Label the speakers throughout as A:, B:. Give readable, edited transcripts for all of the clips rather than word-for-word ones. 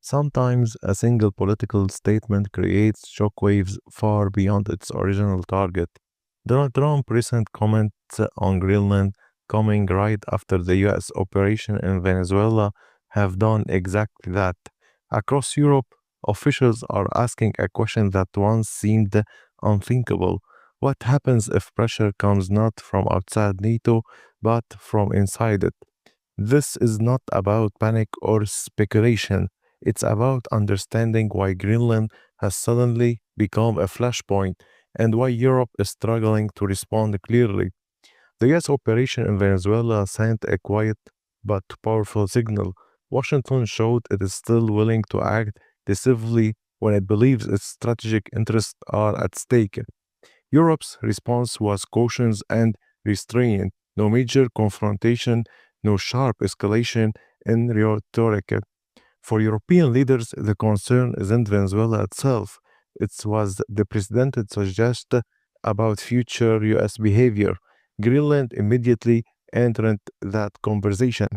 A: Sometimes a single political statement creates shockwaves far beyond its original target. Donald Trump's recent comments on Greenland, coming right after the US operation in Venezuela, have done exactly that. Across Europe, officials are asking a question that once seemed unthinkable. What happens if pressure comes not from outside NATO, but from inside it? This is not about panic or speculation. It's about understanding why Greenland has suddenly become a flashpoint and why Europe is struggling to respond clearly. The US operation in Venezuela sent a quiet but powerful signal. Washington showed it is still willing to act decisively when it believes its strategic interests are at stake. Europe's response was cautious and restrained. No major confrontation, no sharp escalation in rhetoric. For European leaders, the concern isn't Venezuela itself. It was the president suggest about future US behavior. Greenland immediately entered that conversation.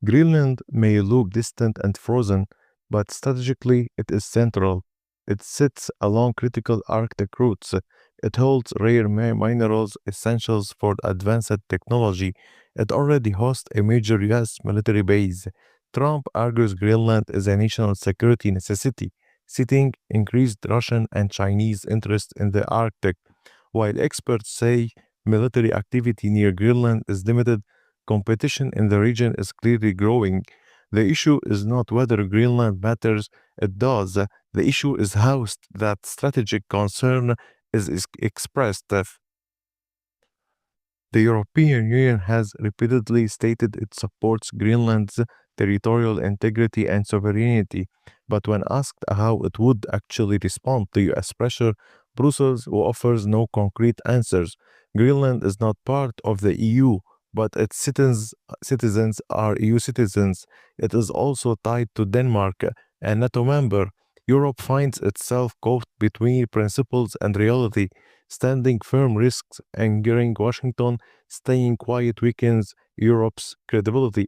A: Greenland may look distant and frozen, but strategically it is central. It sits along critical Arctic routes. It holds rare minerals essentials for advanced technology. It already hosts a major US military base. Trump argues Greenland is a national security necessity, citing increased Russian and Chinese interest in the Arctic. While experts say military activity near Greenland is limited, competition in the region is clearly growing. The issue is not whether Greenland matters, it does. The issue is how that strategic concern is expressed. The European Union has repeatedly stated it supports Greenland's territorial integrity and sovereignty, but when asked how it would actually respond to US pressure, Brussels offers no concrete answers. Greenland is not part of the EU, but its citizens are EU citizens. It is also tied to Denmark, a NATO member. Europe finds itself caught between principles and reality. Standing firm risks angering Washington, staying quiet weakens Europe's credibility.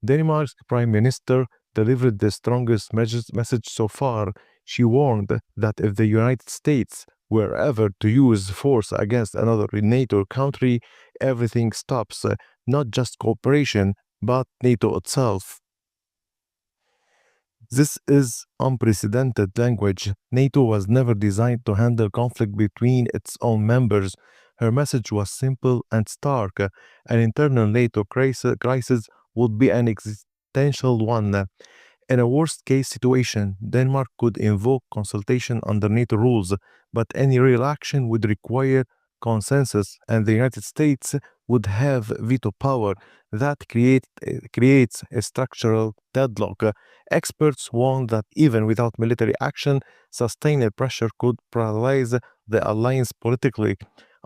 A: Denmark's prime minister delivered the strongest message so far. She warned that if the United States were ever to use force against another NATO country, everything stops, not just cooperation, but NATO itself. This is unprecedented language. NATO was never designed to handle conflict between its own members. Her message was simple and stark. An internal NATO crisis would be an existential one. In a worst case situation, Denmark could invoke consultation under NATO rules, but any real action would require consensus, and the United States would have veto power. That creates a structural deadlock. Experts warn that even without military action, sustained pressure could paralyze the alliance politically,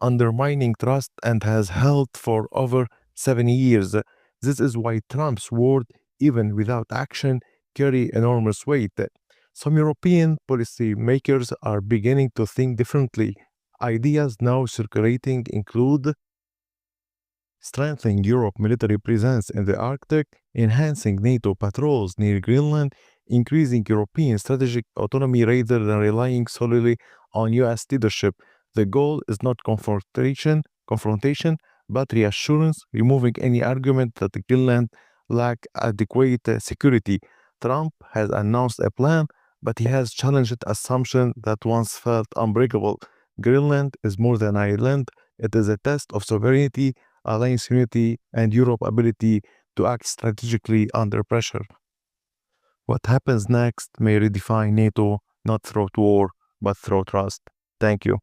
A: undermining trust and has held for over 7 years. This is why Trump's word, even without action, carry enormous weight. Some European policymakers are beginning to think differently. Ideas now circulating include strengthening Europe's military presence in the Arctic, enhancing NATO patrols near Greenland, increasing European strategic autonomy rather than relying solely on US leadership. The goal is not confrontation, but reassurance, removing any argument that Greenland lacks adequate security. Trump has announced a plan, but he has challenged assumptions that once felt unbreakable. Greenland is more than an island, it is a test of sovereignty, alliance unity, and Europe's ability to act strategically under pressure. What happens next may redefine NATO not through war, but through trust. Thank you.